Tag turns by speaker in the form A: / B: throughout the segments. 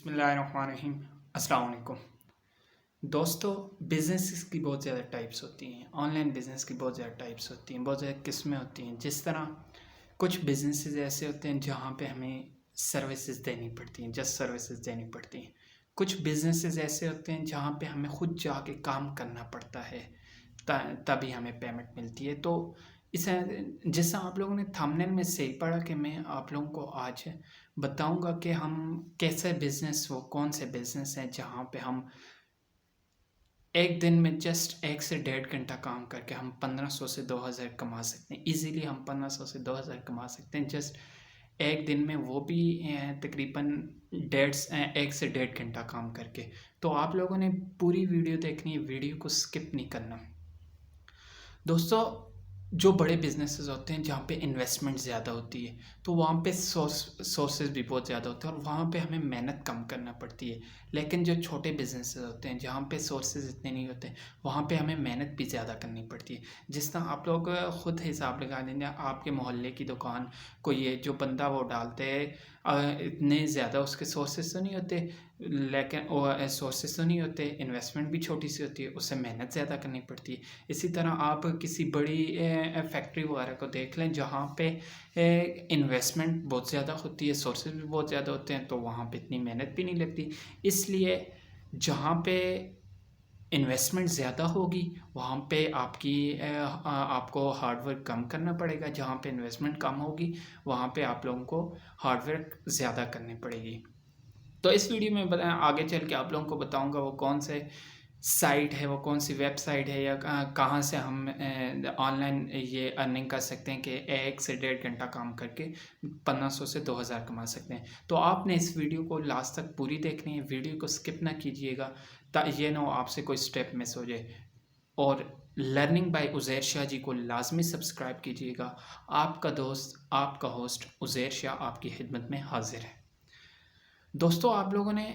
A: बिस्मिल्लाहिर्रहमानिर्रहीम। अस्सलाम वालेकुम। दोस्तों, बिज़नेस की बहुत ज़्यादा टाइप्स होती हैं। ऑनलाइन बिज़नेस की बहुत ज़्यादा टाइप्स होती हैं, बहुत ज़्यादा किस्में होती हैं। जिस तरह कुछ बिज़नेसेस ऐसे होते हैं जहाँ पे हमें सर्विसेज देनी पड़ती हैं, जस्ट सर्विसेज देनी पड़ती हैं। कुछ बिज़नेसेस ऐसे होते हैं जहाँ पे हमें खुद जाके काम करना पड़ता है, तभी हमें पेमेंट मिलती है। तो इसे जैसा आप लोगों ने थंबनेल में से ही पढ़ा कि मैं आप लोगों को आज बताऊंगा कि हम कैसे बिज़नेस, वो कौन से बिज़नेस हैं जहाँ पे हम एक दिन में जस्ट 1 से 1.5 घंटा काम करके हम 1500 से 2000 कमा सकते हैं। इजीली हम 1500 से 2000 कमा सकते हैं जस्ट एक दिन में, वो भी तकरीबन 1 से 1.5 घंटा काम करके। तो आप लोगों ने पूरी वीडियो देखनी है, वीडियो को स्किप नहीं करना। दोस्तों, जो बड़े बिज़नेसेस होते हैं जहाँ पे इन्वेस्टमेंट ज़्यादा होती है, तो वहाँ पे सोर्सेज भी बहुत ज़्यादा होते हैं और वहाँ पे हमें मेहनत कम करना पड़ती है। लेकिन जो छोटे बिज़नेसेस होते हैं जहाँ पे सोर्सेज इतने नहीं होते, वहाँ पे हमें मेहनत भी ज़्यादा करनी पड़ती है। जिस तरह आप लोग खुद हिसाब लगा लेंगे, आपके मोहल्ले की दुकान को ये जो बंदा वो डालते हैं, इतने ज़्यादा उसके सोर्सेज तो नहीं होते, लेकिन सोर्सेज तो नहीं होते, इन्वेस्टमेंट भी छोटी सी होती है, उससे मेहनत ज़्यादा करनी पड़ती है। इसी तरह आप किसी बड़ी फैक्ट्री वगैरह को देख लें जहाँ पे इन्वेस्टमेंट बहुत ज़्यादा होती है, सोर्सेज भी बहुत ज़्यादा होते हैं, तो वहाँ पे इतनी मेहनत भी नहीं लगती। इसलिए जहाँ पे इन्वेस्टमेंट ज़्यादा होगी वहाँ पे आपको हार्डवर्क कम करना पड़ेगा। जहाँ पे इन्वेस्टमेंट कम होगी वहाँ पे आप लोगों को हार्डवर्क ज़्यादा करनी पड़ेगी। तो इस वीडियो में आगे चल के आप लोगों को बताऊंगा वो कौन से साइट है, वो कौन सी वेबसाइट है, या कहाँ से हम ऑनलाइन ये अर्निंग कर सकते हैं कि 1 से 1.5 घंटा काम करके 1500 से 2000 कमा सकते हैं। तो आपने इस वीडियो को लास्ट तक पूरी देखनी है, वीडियो को स्किप ना कीजिएगा, ये ना हो आपसे कोई स्टेप मिस हो जाए। और लर्निंग बाय उज़ैर शाह जी को लाजमी सब्सक्राइब कीजिएगा। आपका दोस्त, आपका होस्ट उज़ैर शाह आपकी खिदमत में हाजिर है। दोस्तों, आप लोगों ने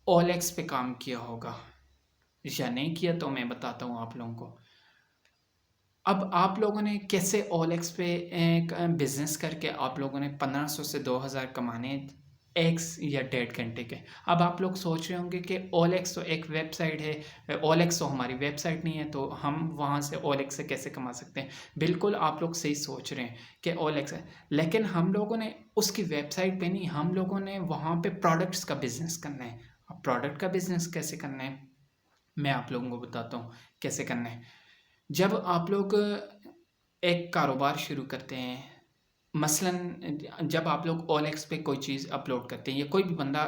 A: OLX पे काम किया होगा या नहीं किया, तो मैं बताता हूँ आप लोगों को। अब आप लोगों ने कैसे OLX पे एक बिज़नेस करके आप लोगों ने 1500 से 2000 कमाने 1 या 1.5 घंटे के। अब आप लोग सोच रहे होंगे कि OLX तो एक वेबसाइट है, OLX तो हमारी वेबसाइट नहीं है, तो हम वहाँ से OLX से कैसे कमा सकते हैं। बिल्कुल आप लोग सही सोच रहे हैं कि OLX है, लेकिन हम लोगों ने उसकी वेबसाइट पे नहीं, हम लोगों ने वहाँ पे प्रोडक्ट्स का बिज़नेस करना है। अब प्रोडक्ट का बिज़नेस कैसे करना है मैं आप लोगों को बताता हूँ कैसे करना है। जब आप लोग एक कारोबार शुरू करते हैं, मसलन जब आप लोग OLX पे कोई चीज़ अपलोड करते हैं या कोई भी बंदा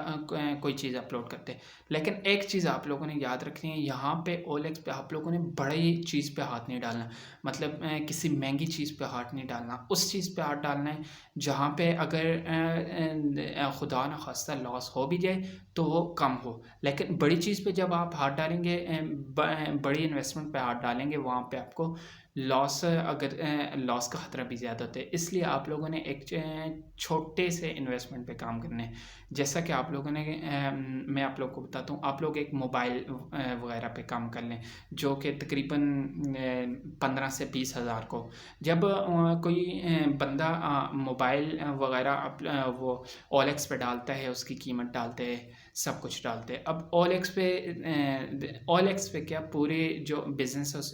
A: कोई चीज़ अपलोड करते हैं, लेकिन एक चीज़ आप लोगों ने याद रखनी है, यहाँ पे OLX पे आप लोगों ने बड़ी चीज़ पे हाथ नहीं डालना। मतलब किसी महंगी चीज़ पे हाथ नहीं डालना, उस चीज़ पे हाथ डालना है जहाँ पे अगर खुदा न खास्ता लॉस हो भी जाए तो वो कम हो। लेकिन बड़ी चीज़ पे जब आप हाथ डालेंगे, बड़ी इन्वेस्टमेंट पे हाथ डालेंगे, वहाँ पे आपको लॉस का ख़तरा भी ज़्यादा होता है। इसलिए आप लोगों ने एक छोटे से इन्वेस्टमेंट पे काम करना है। जैसा कि आप लोगों ने मैं आप लोगों को बताता हूँ, आप लोग एक मोबाइल वगैरह पे काम कर लें जो कि तकरीबन 15 से 20 हज़ार को। जब कोई बंदा मोबाइल वगैरह वो OLX पे डालता है, उसकी कीमत डालते हैं, सब कुछ डालते हैं। अब OLX पे क्या पूरे जो बिजनेस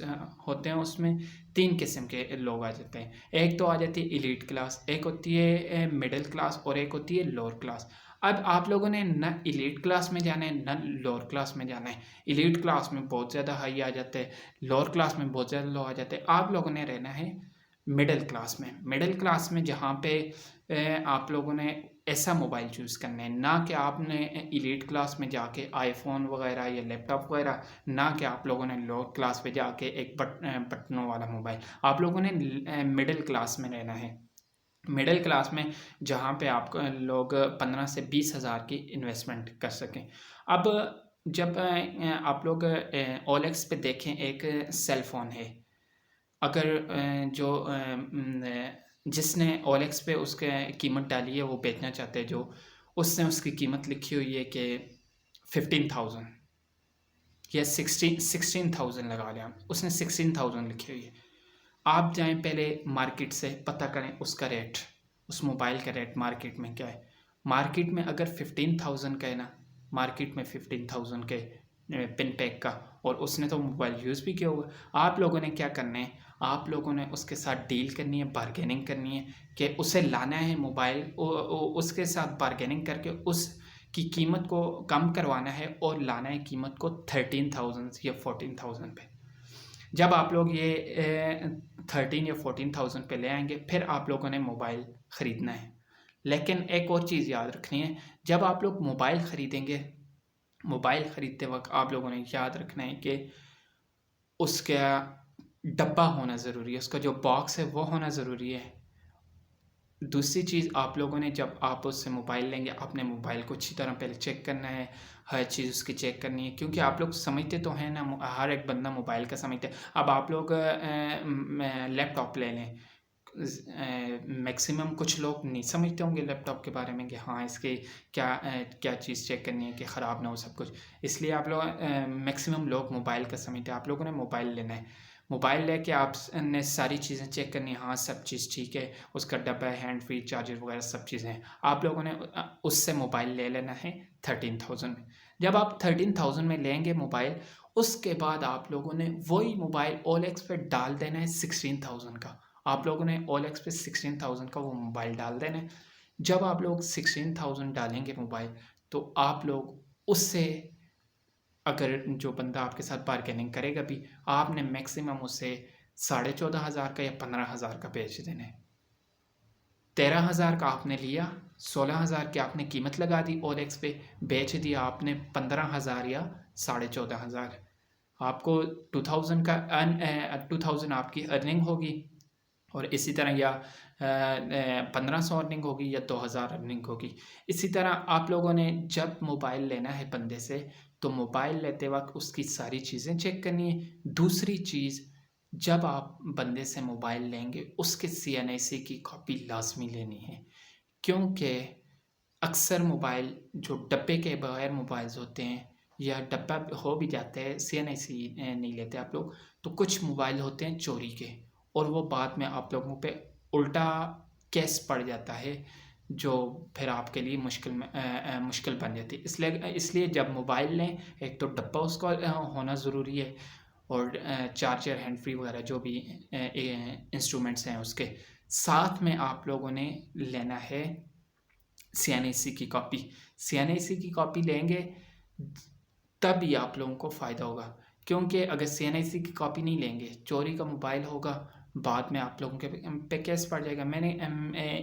A: होते हैं उसमें 3 किस्म के लोग आ जाते हैं। एक तो आ जाती है एलीट क्लास, एक होती है मिडिल क्लास और एक होती है लोअर क्लास। अब आप लोगों ने ना एलीट क्लास में जाना है ना लोअर क्लास में जाना है। एलीट क्लास में बहुत ज़्यादा हाई आ जाते हैं, लोअर क्लास में बहुत ज़्यादा लो आ जाते हैं। आप लोगों ने रहना है मिडिल क्लास में। मिडिल क्लास में जहाँ पे आप लोगों ने ऐसा मोबाइल चूज़ करना है, ना कि आपने एलीट क्लास में जाके आईफोन वगैरह या लैपटॉप वगैरह, ना कि आप लोगों ने लोअर क्लास पे जाके एक बटनों वाला मोबाइल। आप लोगों ने मिडिल क्लास में रहना है। मिडिल क्लास में जहाँ पे आपको लोग 15 से 20 हज़ार की इन्वेस्टमेंट कर सकें। अब जब आप लोग OLX पे देखें, एक सेल फ़ोन है। अगर जिसने OLX पे उसके कीमत डाली है, वो बेचना चाहते हैं, जो उसने उसकी कीमत लिखी हुई है कि 15,000 या 16,000 लगा लें आप, उसने 16,000 लिखी हुई है। आप जाएं पहले मार्केट से पता करें उसका रेट, उस मोबाइल का रेट मार्केट में क्या है। मार्केट में अगर 15,000 का है ना, मार्केट में 15,000 के पिन पैक का, और उसने तो मोबाइल यूज़ भी किया होगा। आप लोगों ने क्या करना है, आप लोगों ने उसके साथ डील करनी है, बार्गेनिंग करनी है कि उसे लाना है मोबाइल, उसके साथ बार्गेनिंग करके उसकी कीमत को कम करवाना है और लाना है कीमत को 13,000 या 14,000 पे। जब आप लोग ये 13 या 14,000 पे ले आएंगे, फिर आप लोगों ने मोबाइल ख़रीदना है। लेकिन एक और चीज़ याद रखनी है, जब आप लोग मोबाइल ख़रीदेंगे, मोबाइल ख़रीदते वक्त आप लोगों ने याद रखना है कि उसका डब्बा होना ज़रूरी है, उसका जो बॉक्स है वो होना ज़रूरी है। दूसरी चीज़, आप लोगों ने जब आप उससे मोबाइल लेंगे, अपने मोबाइल को अच्छी तरह पहले चेक करना है, हर चीज़ उसकी चेक करनी है, क्योंकि आप लोग समझते तो हैं ना, हर एक बंदा मोबाइल का समझते है। अब आप लोग लैपटॉप ले लें, मैक्सिमम कुछ लोग नहीं समझते होंगे लैपटॉप के बारे में कि हाँ इसके क्या चीज़ चेक करनी है कि ख़राब ना हो सब कुछ। इसलिए आप लोग मैक्सिमम लोग मोबाइल का समझते हैं। आप लोगों ने मोबाइल लेना है, मोबाइल लेके आपने सारी चीज़ें चेक करनी है, हाँ सब चीज़ ठीक है, उसका डब्बा है, हैंड फ्री, चार्जर वगैरह सब चीज़ें हैं। आप लोगों ने उससे मोबाइल ले लेना है 13,000 में। जब आप 13,000 में लेंगे मोबाइल, उसके बाद आप लोगों ने वही मोबाइल OLX पे डाल देना है 16,000 का। आप लोगों ने OLX पे 16,000 का वो मोबाइल डाल देना है। जब आप लोग 16,000 डालेंगे मोबाइल, तो आप लोग उससे, अगर जो बंदा आपके साथ बार्गेनिंग करेगा भी, आपने मैक्सिमम उसे 14,500 का या 15,000 का बेच देना है। 13,000 का आपने लिया, 16,000 की आपने कीमत लगा दी, OLX पे बेच दिया आपने 15,000 या 14,500। आपको 2,000 आपकी अर्निंग होगी, और इसी तरह या 1500 अर्निंग होगी या 2,000 अर्निंग होगी। इसी तरह आप लोगों ने जब मोबाइल लेना है बंदे से, तो मोबाइल लेते वक्त उसकी सारी चीज़ें चेक करनी है। दूसरी चीज़, जब आप बंदे से मोबाइल लेंगे, उसके CNIC की कॉपी लाजमी लेनी है, क्योंकि अक्सर मोबाइल जो डब्बे के बगैर मोबाइल्स होते हैं, या डब्बा हो भी जाता है, CNIC नहीं लेते आप लोग, तो कुछ मोबाइल होते हैं चोरी के, और वो बाद में आप लोगों पे उल्टा केस पड़ जाता है, जो फिर आपके लिए मुश्किल बन जाती है। इसलिए जब मोबाइल लें, एक तो डब्बा उसका होना ज़रूरी है, और चार्जर, हैंड फ्री वगैरह जो भी इंस्ट्रूमेंट्स हैं उसके साथ में आप लोगों ने लेना है CNIC की कॉपी। CNIC की कॉपी लेंगे तभी आप लोगों को फ़ायदा होगा, क्योंकि अगर CNIC की कॉपी नहीं लेंगे, चोरी का मोबाइल होगा, बाद में आप लोगों के पे केस पड़ जाएगा।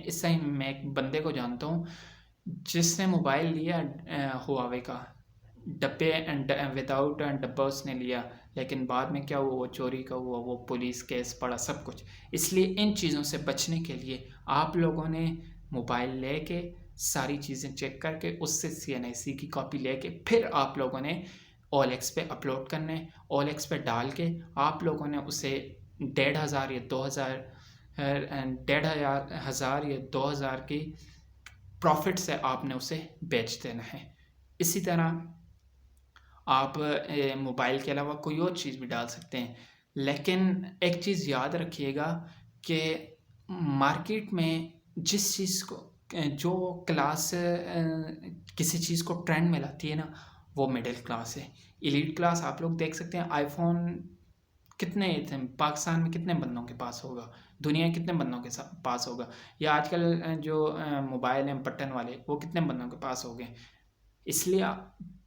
A: इससे ही मैं एक बंदे को जानता हूँ जिसने मोबाइल लिया हुआवे का, डब्बे विदाउट डब्बा उसने लिया, लेकिन बाद में क्या हुआ, वो चोरी का हुआ, वो पुलिस केस पड़ा, सब कुछ। इसलिए इन चीज़ों से बचने के लिए आप लोगों ने मोबाइल लेके सारी चीज़ें चेक करके उससे CNIC की कॉपी लेके फिर आप लोगों ने OLX पे अपलोड करना है। OLX पे डाल के आप लोगों ने उसे 1,500 या 2,000 1,500 या 2,000 की प्रॉफिट से आपने उसे बेच देना है। इसी तरह आप मोबाइल के अलावा कोई और चीज़ भी डाल सकते हैं, लेकिन एक चीज़ याद रखिएगा कि मार्केट में जिस चीज़ को जो क्लास किसी चीज़ को ट्रेंड में लाती है ना, वो मिडिल क्लास है। एलीट क्लास आप लोग देख सकते हैं, आईफोन कितने थे पाकिस्तान में, कितने बंदों के पास होगा, दुनिया में कितने बंदों के पास होगा, या आजकल जो मोबाइल हैं बटन वाले, वो कितने बंदों के पास हो गए। इसलिए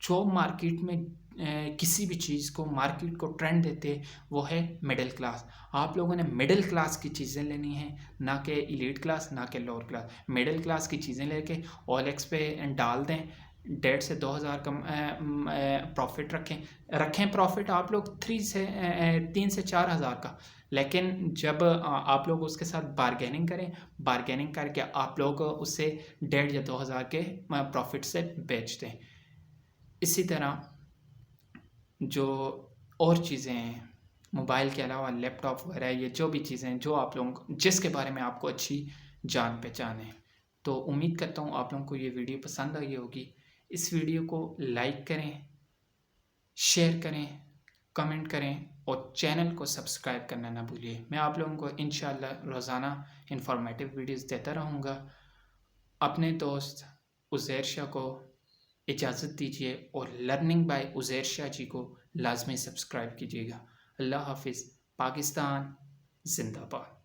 A: जो मार्केट में किसी भी चीज़ को, मार्केट को ट्रेंड देते हैं, वो है मिडिल क्लास। आप लोगों ने मिडिल क्लास की चीज़ें लेनी है, ना कि एलीट क्लास, ना कि लोअर क्लास। मिडिल क्लास की चीज़ें लेके OLX पे डाल दें, 1,500 से 2,000 का प्रॉफिट रखें प्रॉफिट आप लोग 3 से 4,000 का। लेकिन जब आप लोग उसके साथ बार्गेनिंग करें, बार्गेनिंग करके आप लोग उससे 1,500 या 2,000 के प्रॉफिट से बेच दें। इसी तरह जो और चीज़ें हैं मोबाइल के अलावा, लैपटॉप वगैरह, ये जो भी चीज़ें जो आप लोगों को, जिसके बारे में आपको अच्छी जान पहचान है, तो उम्मीद करता हूँ आप लोगों को ये वीडियो पसंद आई होगी। इस वीडियो को लाइक करें, शेयर करें, कमेंट करें, और चैनल को सब्सक्राइब करना ना भूलिए। मैं आप लोगों को इंशाल्लाह रोज़ाना इंफॉर्मेटिव वीडियोस देता रहूँगा। अपने दोस्त उज़ैर शाह को इजाज़त दीजिए और लर्निंग बाय उज़ैर शाह जी को लाजमी सब्सक्राइब कीजिएगा। अल्लाह हाफिज़। पाकिस्तान जिंदाबाद।